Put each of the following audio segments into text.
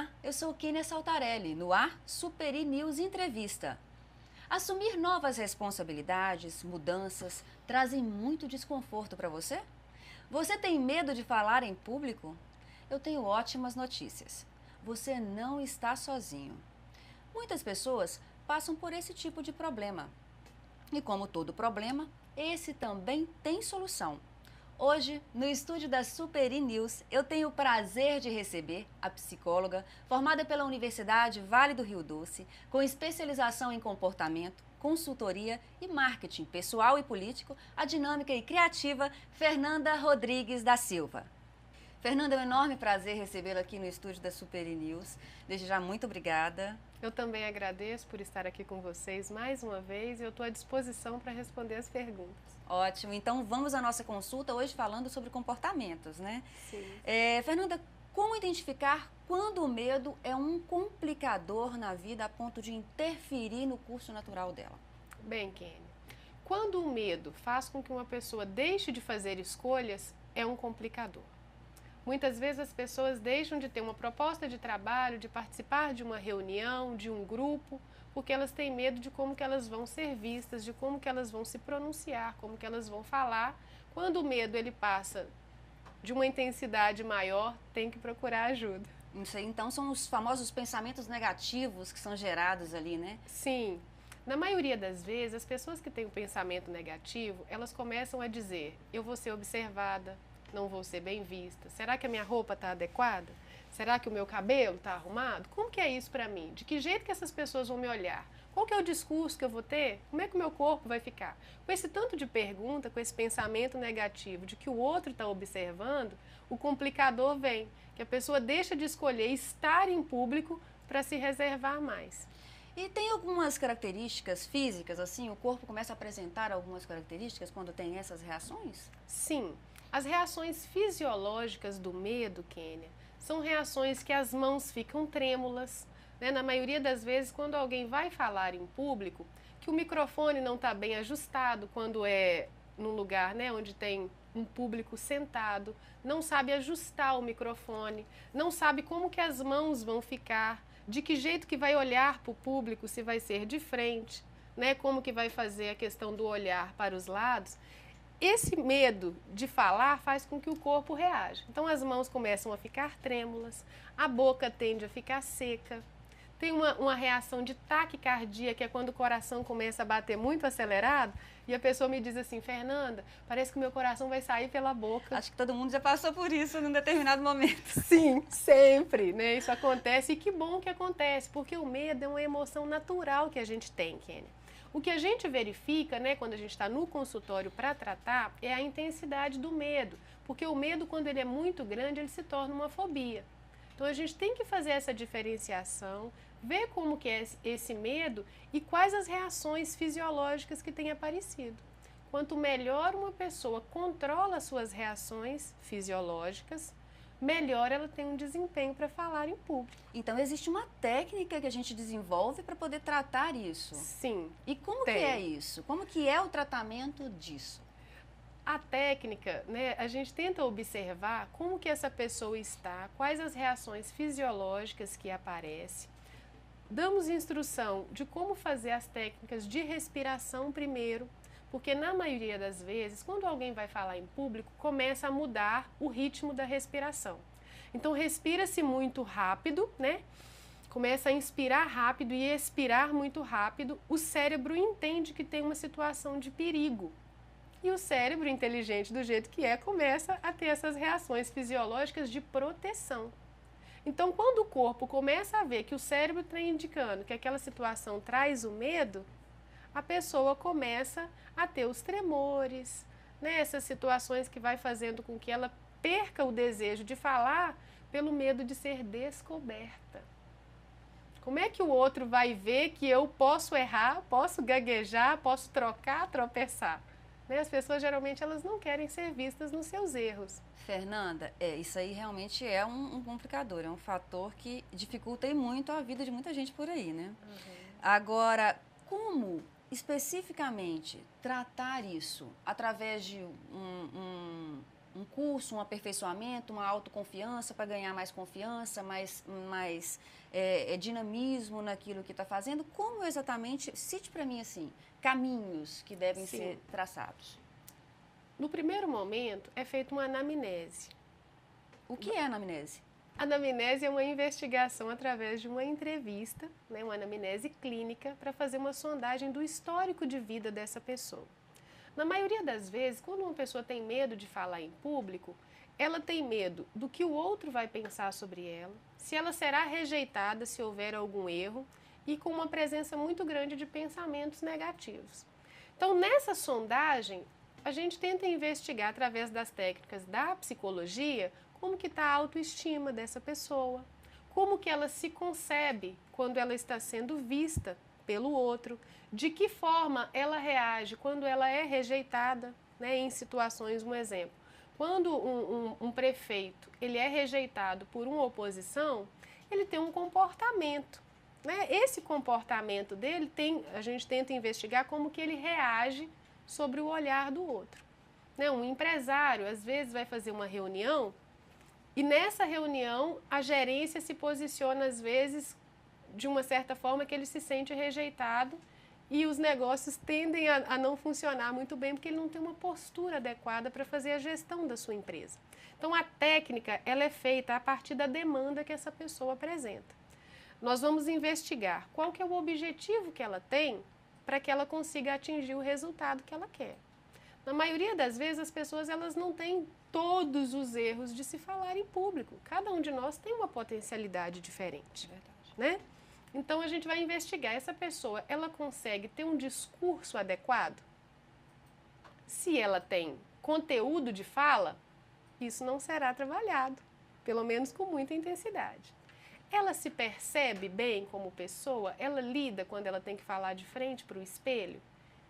Olá, eu sou Kênia Saltarelli, no ar Superi News Entrevista. Assumir novas responsabilidades, mudanças, trazem muito desconforto para você? Você tem medo de falar em público? Eu tenho ótimas notícias. Você não está sozinho. Muitas pessoas passam por esse tipo de problema. E como todo problema, esse também tem solução. Hoje, no estúdio da Superi News, eu tenho o prazer de receber a psicóloga formada pela Universidade Vale do Rio Doce, com especialização em comportamento, consultoria e marketing pessoal e político, a dinâmica e criativa Fernanda Rodrigues da Silva. Fernanda, é um enorme prazer recebê-la aqui no estúdio da Superi News. Desde já, muito obrigada. Eu também agradeço por estar aqui com vocês mais uma vez e eu estou à disposição para responder as perguntas. Ótimo, então vamos à nossa consulta hoje falando sobre comportamentos, né? Sim. Fernanda, como identificar quando o medo é um complicador na vida a ponto de interferir no curso natural dela? Bem, Kênia, quando o medo faz com que uma pessoa deixe de fazer escolhas, é um complicador. Muitas vezes as pessoas deixam de ter uma proposta de trabalho, de participar de uma reunião, de um grupo, porque elas têm medo de como que elas vão ser vistas, de como que elas vão se pronunciar, como que elas vão falar. Quando o medo ele passa de uma intensidade maior, tem que procurar ajuda. Isso aí, então, são os famosos pensamentos negativos que são gerados ali, né? Sim. Na maioria das vezes, as pessoas que têm um pensamento negativo, elas começam a dizer, eu vou ser observada, não vou ser bem vista. Será que a minha roupa está adequada? Será que o meu cabelo está arrumado? Como que é isso para mim? De que jeito que essas pessoas vão me olhar? Qual que é o discurso que eu vou ter? Como é que o meu corpo vai ficar? Com esse tanto de pergunta, com esse pensamento negativo de que o outro está observando, o complicador vem, que a pessoa deixa de escolher estar em público para se reservar mais. E tem algumas características físicas, assim, o corpo começa a apresentar algumas características quando tem essas reações? Sim. As reações fisiológicas do medo, Kênia, são reações que as mãos ficam trêmulas, né? Na maioria das vezes, quando alguém vai falar em público, que o microfone não está bem ajustado, quando é num lugar, né, onde tem um público sentado, não sabe ajustar o microfone, não sabe como que as mãos vão ficar, de que jeito que vai olhar para o público, se vai ser de frente, né, como que vai fazer a questão do olhar para os lados. Esse medo de falar faz com que o corpo reaja. Então as mãos começam a ficar trêmulas, a boca tende a ficar seca. Tem uma reação de taquicardia, que é quando o coração começa a bater muito acelerado, e a pessoa me diz assim, Fernanda, parece que o meu coração vai sair pela boca. Acho que todo mundo já passou por isso num determinado momento. Sim, sempre, né? Isso acontece e que bom que acontece, porque o medo é uma emoção natural que a gente tem, Kênia. O que a gente verifica, né, quando a gente está no consultório para tratar, é a intensidade do medo, porque o medo, quando ele é muito grande, ele se torna uma fobia. Então a gente tem que fazer essa diferenciação, ver como que é esse medo e quais as reações fisiológicas que têm aparecido. Quanto melhor uma pessoa controla suas reações fisiológicas, melhor ela tem um desempenho para falar em público. Então, existe uma técnica que a gente desenvolve para poder tratar isso? Sim. E como que é isso? Como que é o tratamento disso? A técnica, né, a gente tenta observar como que essa pessoa está, quais as reações fisiológicas que aparecem. Damos instrução de como fazer as técnicas de respiração primeiro, porque na maioria das vezes, quando alguém vai falar em público, começa a mudar o ritmo da respiração. Então respira-se muito rápido, né? Começa a inspirar rápido e expirar muito rápido, o cérebro entende que tem uma situação de perigo. E o cérebro, inteligente do jeito que é, começa a ter essas reações fisiológicas de proteção. Então, quando o corpo começa a ver que o cérebro está indicando que aquela situação traz o medo, a pessoa começa a ter os tremores, né? Essas situações que vai fazendo com que ela perca o desejo de falar pelo medo de ser descoberta. Como é que o outro vai ver que eu posso errar, posso gaguejar, posso tropeçar? Né? As pessoas geralmente elas não querem ser vistas nos seus erros. Fernanda, isso aí realmente é um complicador, é um fator que dificulta e muito a vida de muita gente por aí, né? Agora, como especificamente tratar isso através de um curso, um aperfeiçoamento, uma autoconfiança para ganhar mais confiança, mais dinamismo naquilo que está fazendo? Como exatamente, cite para mim assim, caminhos que devem ser traçados? No primeiro momento, é feita uma anamnese. O que é anamnese? A anamnese é uma investigação através de uma entrevista, né, uma anamnese clínica, para fazer uma sondagem do histórico de vida dessa pessoa. Na maioria das vezes, quando uma pessoa tem medo de falar em público, ela tem medo do que o outro vai pensar sobre ela, se ela será rejeitada se houver algum erro e com uma presença muito grande de pensamentos negativos. Então, nessa sondagem, a gente tenta investigar através das técnicas da psicologia como que está a autoestima dessa pessoa, como que ela se concebe quando ela está sendo vista pelo outro, de que forma ela reage quando ela é rejeitada, né, em situações, um exemplo. Quando um prefeito ele é rejeitado por uma oposição, ele tem um comportamento. Né? Esse comportamento dele a gente tenta investigar como que ele reage sobre o olhar do outro. Né? Um empresário, às vezes, vai fazer uma reunião e nessa reunião a gerência se posiciona, às vezes, de uma certa forma que ele se sente rejeitado e os negócios tendem a não funcionar muito bem porque ele não tem uma postura adequada para fazer a gestão da sua empresa. Então, a técnica ela é feita a partir da demanda que essa pessoa apresenta. Nós vamos investigar qual que é o objetivo que ela tem para que ela consiga atingir o resultado que ela quer. Na maioria das vezes, as pessoas elas não têm todos os erros de se falar em público. Cada um de nós tem uma potencialidade diferente. Verdade. Né? Então, a gente vai investigar. Essa pessoa, ela consegue ter um discurso adequado? Se ela tem conteúdo de fala, isso não será trabalhado, pelo menos com muita intensidade. Ela se percebe bem como pessoa? Ela lida quando ela tem que falar de frente para o espelho?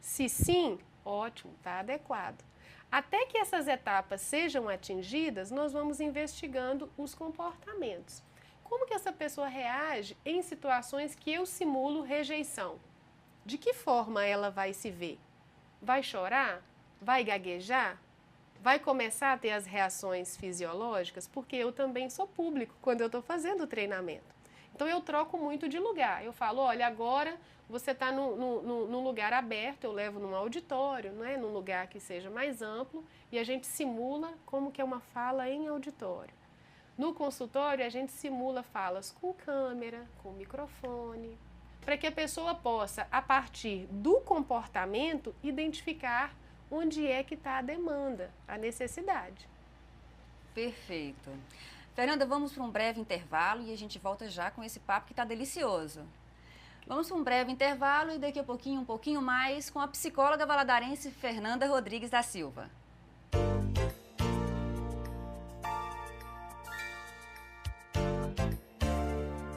Se sim, ótimo, está adequado. Até que essas etapas sejam atingidas, nós vamos investigando os comportamentos. Como que essa pessoa reage em situações que eu simulo rejeição? De que forma ela vai se ver? Vai chorar? Vai gaguejar? Vai começar a ter as reações fisiológicas? Porque eu também sou público quando eu estou fazendo o treinamento. Então, eu troco muito de lugar. Eu falo, olha, agora você está num lugar aberto, eu levo num auditório, não é? Num lugar que seja mais amplo, e a gente simula como que é uma fala em auditório. No consultório, a gente simula falas com câmera, com microfone, para que a pessoa possa, a partir do comportamento, identificar onde é que está a demanda, a necessidade. Perfeito. Fernanda, vamos para um breve intervalo e a gente volta já com esse papo que está delicioso. Vamos para um breve intervalo e daqui a pouquinho, um pouquinho mais, com a psicóloga valadarense Fernanda Rodrigues da Silva.